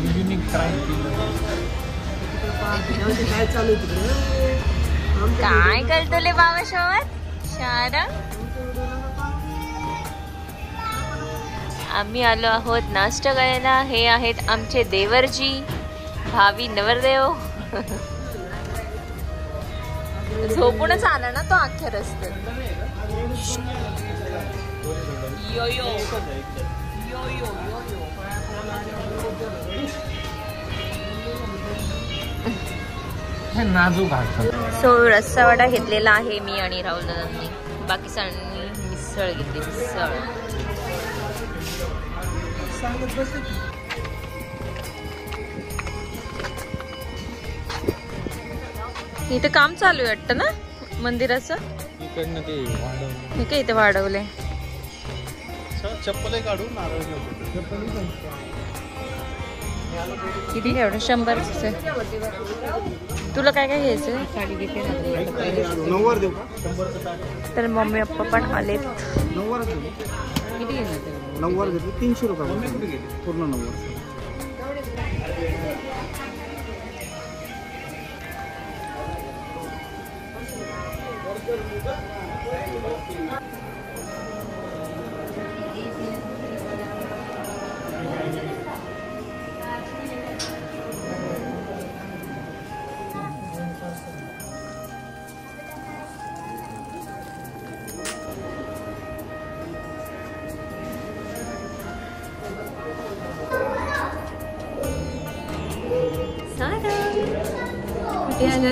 Unique try काय चालू काय करतोले बाबा सोबत शारा. आम्ही आलो आहोत नाश्ता करायला. हे आहेत आमचे देवरजी, भावी नवरदेव. झोपूनच आला ना तो अख्ख्या रस्त्यात. यो यो यो यो यो यो. नाजूक घालतात. सो रस्सावाडा घेतलेला आहे मी आणि राहुल दादांनी. बाकी सगळ्यांनी मिसळ घेतली. मिसळ इथे काम चालू आहे वाटतं ना मंदिराचं. इकडनं ते वाढवलं. हे काय इथे वाढवले. चप्पल काढून नारळ किती एवढं 100. तुला काय काय घ्यायचं. साडी घेते. 90 देऊ का. तर मम्मी पप्पा पण आलेत. 90 किती घेणार. 90 देतो. 300 रुपये पूर्ण 90.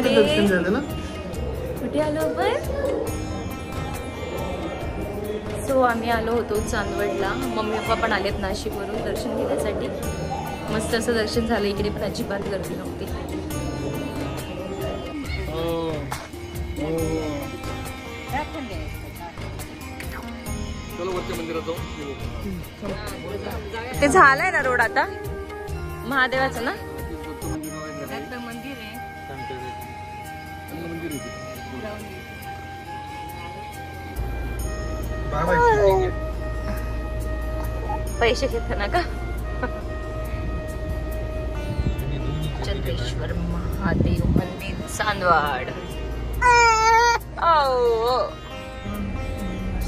दर्शन झालं ना. कुठे आलो आपण. सो आम्ही आलो होतो चांदवडला. मम्मी पप्पा पण आलेत नाशिकवरून दर्शन घेण्यासाठी. मस्त असं दर्शन झालं. इकडे पण अजिबात गर्दी नव्हती. ते झालंय ना रोड आता महादेवाचं ना. पैसे घेताना का. चंद्रेश्वर महादेव मंदिर चांदवड.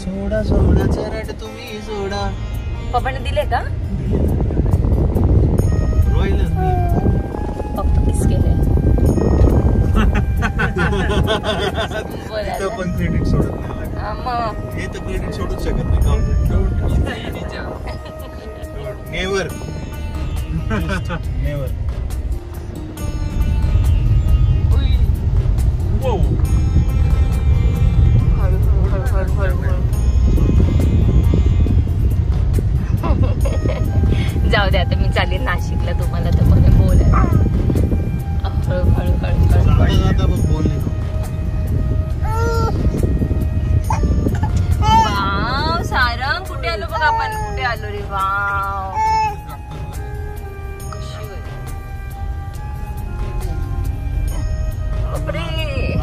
सोडा सोडा चरड तुम्ही सोडा. पप्पाने दिले का. रोयलच मी फक्त पीस केले. पण क्रेडिट सोडत नाही. हे तर क्रेडिट सोडूच शकत नाही. Never never. जाऊ दे आता मी चालेल नाशिकला. तुम्हाला तर मला बोलायला वाव. सारंग कुठे आलो बघ आपण. कुठे आलो रे. वाव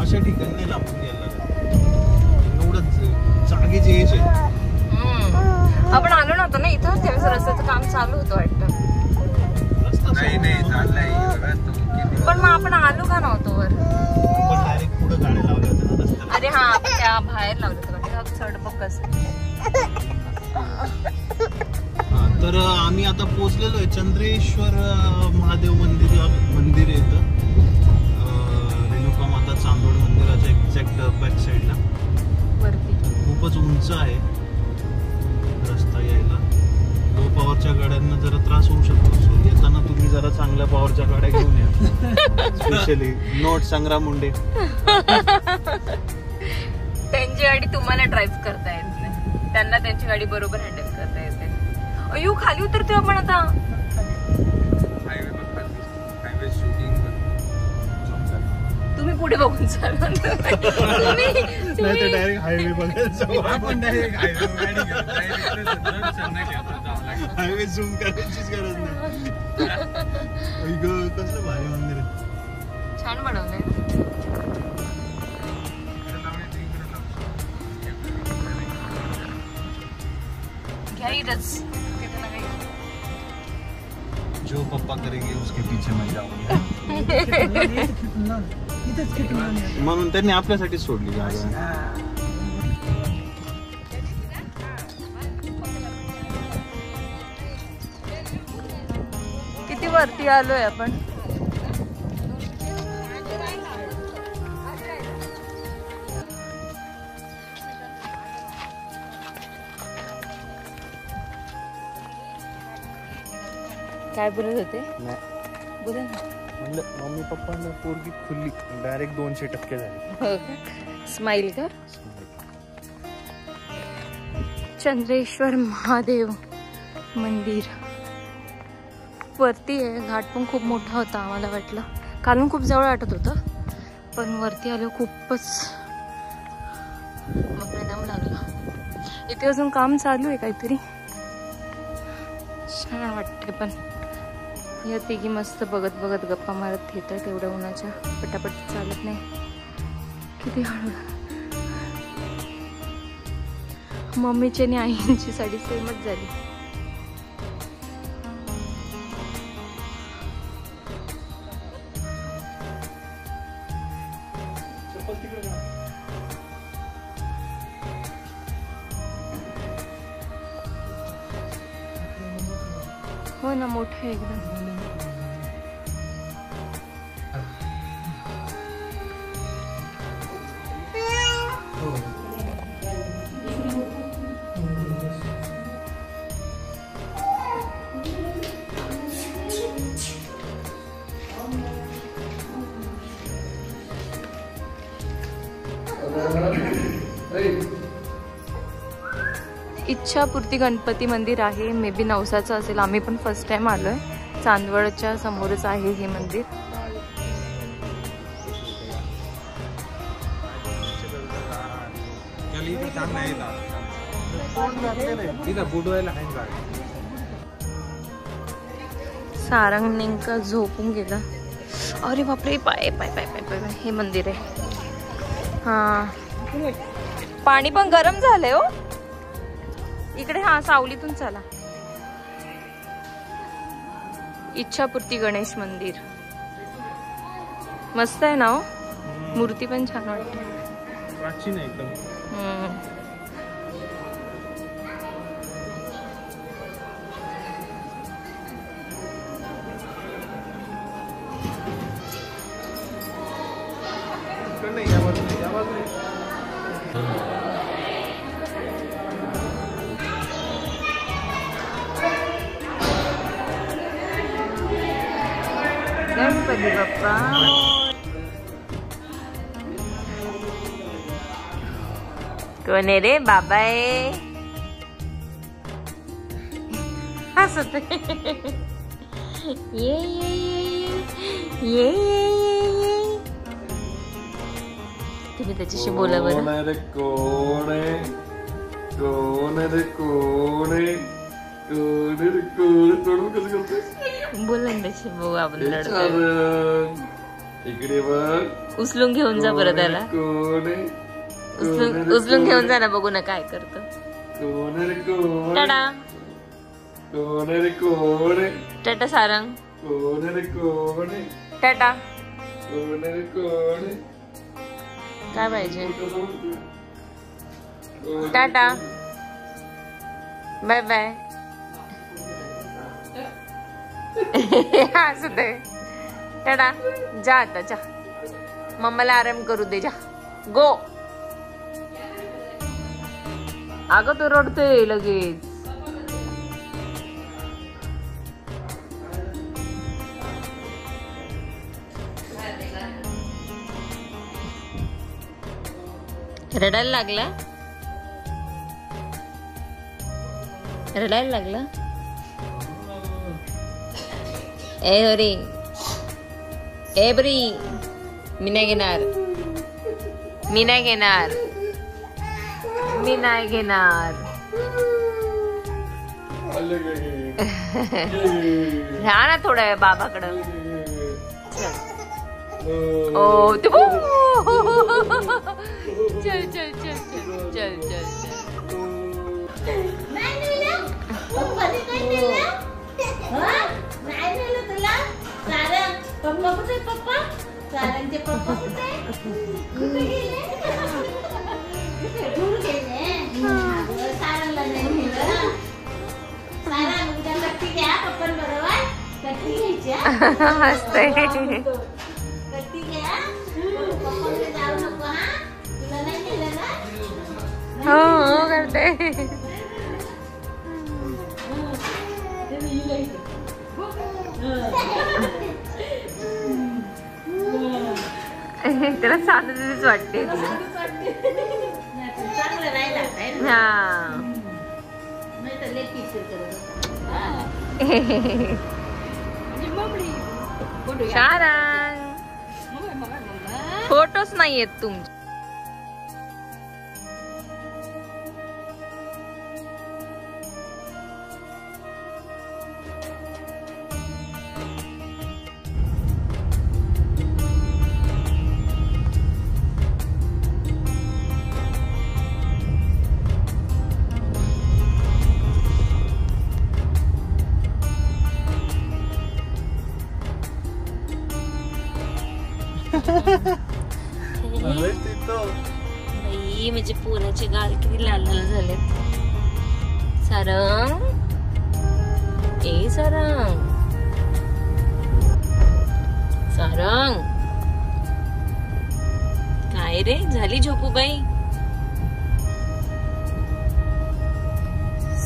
अशा ठिकाणी नाही लांबून घ्यायला एवढंच जागेचे हेच आहे. आपण आलो नव्हतो ना इथं. त्यावेळेस रस्त्याचं काम चालू होतं वाटतं. पण मग आपण आलो का नव्हतो वर. डायरेक्ट पुढे गाड्या लावल्या होत्या ना रस्त्याला. अरे हा आपण त्या बाहेर लावलं होतं चढ बघ. तर आम्ही आता पोहोचलेलो आहे चंद्रेश्वर महादेव मंदिर येतं. रेणुका माता चांदवड मंदिराच्या एक्झॅक्ट बॅक साईडला वरती. खूपच उंच आहे रस्ता यायला. लो पॉवरच्या गाड्यांना जरा त्रास होऊ शकतो. सो येताना तुम्ही जरा चांगल्या पॉवरच्या गाड्या घेऊन या. स्पेशली नोट संग्राम मुंडे. त्यांची गाडी तुम्हाला ड्राईव्ह करता येत नाही. त्यांना त्यांची गाडी बरोबर हँडल करता येते. अयो खाली उतरतोय आपण आता. तुम्ही पुढे बघून चालवा. डायरेक्ट हायवे बघायचं. हायवे झूम करायचीच गरज नाही. कसलं भारी मंदिर आहे. छान बनवलंय. घ्या इथंच. जो पप्पा करेंगे उसके पीछे मैं जाऊंगा. म्हणून त्यांनी आपल्यासाठी सोडली जागा. किती वरती आलोय आपण. काय बोलत होते? बोला ना. म्हणलं मम्मी पप्पांना पोरगी खुल्ली डायरेक्ट 200% झाली. स्माइल कर. चंद्रेश्वर महादेव मंदिर वरती आहे. घाट पण खूप मोठा होता. आम्हाला वाटलं कालून खूप जवळ वाटत होतं, पण वरती आलो खूपच परिणाम लागला. इथे अजून काम चालू आहे काहीतरी. छान वाटते. पण या तिघी मस्त बघत बघत गप्पा मारत घेतात. तेवढ्या उन्हाच्या पटापट चालत नाही. किती हळू. मम्मीची आणि आईंची साडी सेमच झाली. हो ना, मोठे एकदम. इच्छापूर्ती गणपती मंदिर आहे. मे बी नवसाचं असेल. आम्ही पण फर्स्ट टाइम आलोय. चांदवडच्या समोरच आहे हे मंदिर. सारंग नेमका झोपून गेला. अरे बापरे, पाय पाय पाय पाय पाय. हे मंदिर आहे. हा, पाणी पण गरम झालंय हो इकडे. हा, सावलीतून चला. इच्छापूर्ती गणेश मंदिर मस्त आहे ना हो. मूर्ती पण छान वाटते. प्राचीन आहे एकदम. गणपती बाप्पा. कोण आहे रे? बाबा आहे. हसत. ये ये ये ये. तुम्ही त्याच्याशी बोला बरं. कोण आहे? कोण आहे? कोण आहे? कोण आहे? तोडून कसं करते? बोला ना त्याची. बघू आपण इकडे बघ. उचलून घेऊन जा बरं त्याला. कोण आहे? उचलून घेऊन जा ना. बघू ना काय करतो. कोण आहे? कोण? टाटा. कोण आहे? कोण आहे? टाटा सारंग. कोण आहे? कोण आहे? टाटा. कोण आहे? कोण आहे? काय पाहिजे? टाटा. Bye bye. असू दे. टाटा. जा आता जा. मम्माला आराम करू दे. जा. गो. अगं तो रडतोय लगेच. रडायला लागला. रडायला लागला. ए हरी. ए बरी. मी नाही घेणार. मी नाही घेणार. मी नाही घेणार. राहा ना थोडा वेळ बाबाकडं. ओ तू. चल चल चल चल चल चल चल. सारांचे पप्पा कुठे गेले? दूर गेले. सारांना नाही नेलं. सारा उद्या कट्टी घ्या पप्पांबरोबर. कट्टी घ्यायची. हसते. कट्टी घ्या. पप्पांकडे जाऊ नको हा. तुला नाही नेलं ना? हो करते. त्याला साधच वाटते. चांगलं राहिला काय? हा नाही तर लेट किशोर करत. शारंग फोटोच नाही येत तुमचे. बाई म्हणजे पोराचे गाल किती लाल लाल झालेत. सारंग ए सारंग सारंग काय रे झाली झोपू बाई.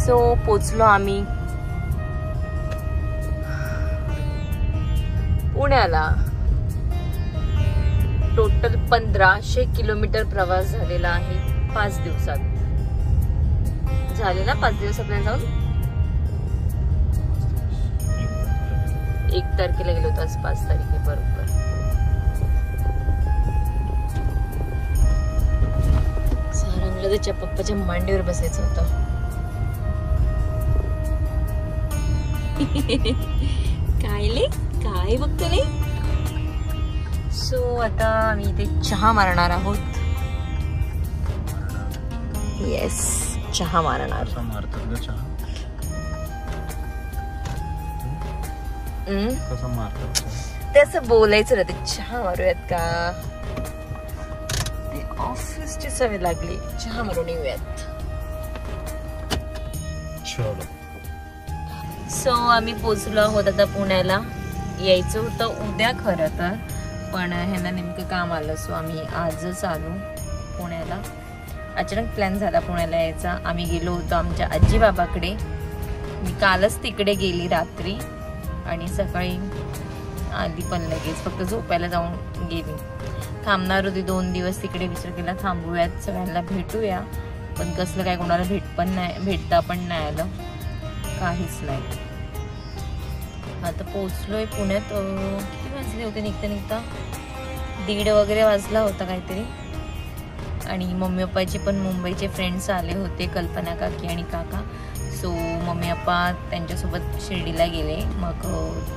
सो पोचलो आम्ही पुण्याला. टोटल 1500 किलोमीटर प्रवास झालेला आहे 5 दिवसात. झाले ना 5 दिवसापर्यंत जाऊन. 1 तारखेला गेलो होतो, आज 5 तारीख आहे बरोबर. सारंगला त्याच्या पप्पाच्या मांडीवर बसायचं होतं. काय बघतले. सो आता आम्ही इथे चहा मारणार आहोत. येस चहा मारणार. तसं बोलायचं ना, ते चहा मारूयात का. ते ऑफिसची सवय लागली, चहा मारून येऊयात. सो आम्ही पोचलो आहोत आता पुण्याला. यायचं होतं उद्या खरं तर, पण ह्यांना नेमकं काम आलं. सो आम्ही आजच आलो पुण्याला. अचानक प्लॅन झाला पुण्याला यायचा. आम्ही गेलो होतो आमच्या आजी बाबाकडे. मी कालच तिकडे गेली रात्री आणि सकाळी आली पण लगेच. फक्त झोपायला जाऊन गेली. थांबणार होती 2 दिवस तिकडे. विचार केला थांबूयात, सगळ्यांना भेटूया. पण कसलं काय कोणाला भेटता पण नाही आलं, काहीच नाही. आता पोचलोय पुण्यात. किती वाजले होते निघता 1:30 वगैरे वाजला होता काहीतरी. आणि मम्मी पप्पाचे पण मुंबईचे फ्रेंड्स आले होते, कल्पना काकी आणि काका. सो मम्मी पप्पा त्यांच्यासोबत शिर्डीला गेले. मग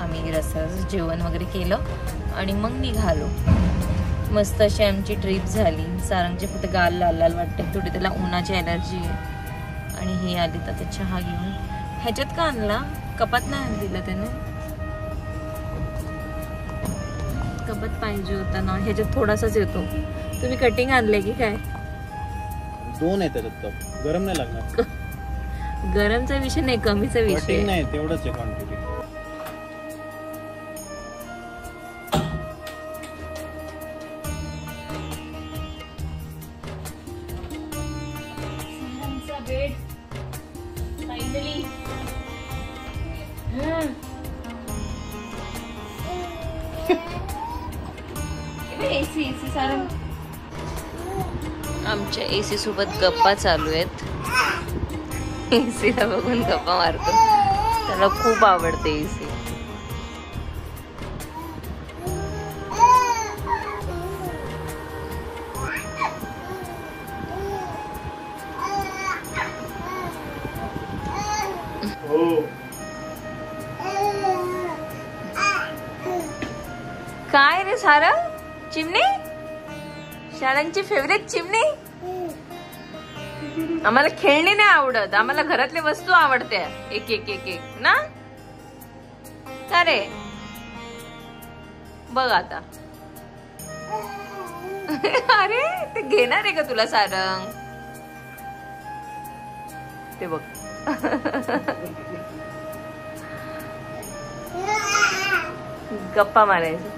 आम्ही रस्त्याचं जेवण वगैरे केलं आणि मग निघालो. मस्त अशी आमची ट्रिप झाली. सारंगचे फक्त गाल लाल लाल वाटते, थोडी त्याला उन्हाची ॲलर्जी आहे. आणि हे आले तर चहा घेऊन. ह्याच्यात का आणला, कपात नाही दिला त्याने. कपात पाहिजे होता ना, ह्याच्यात थोडासाच येतो. तुम्ही कटिंग आणले की काय? 2 आहे त्याच्यात कप. गरम नाही लागणार. गरमचा विषय नाही, कमीचा विषय नाही. तेवढंच आहे क्वांटिटी. आमच्या एसी सोबत गप्पा चालू आहेत. एसीला बघून गप्पा मारतो. त्याला खूप आवडते एसी. काय रे सारंग, चिमणी? शाळांची फेवरेट चिमणी? आम्हाला खेळणी नाही आवडत, आम्हाला घरातले वस्तू आवडते. एक एक एक एक ना. का रे बघ आता अरे ते घेणार आहे का तुला सारंग? ते बघ. गप्पा मारायचं.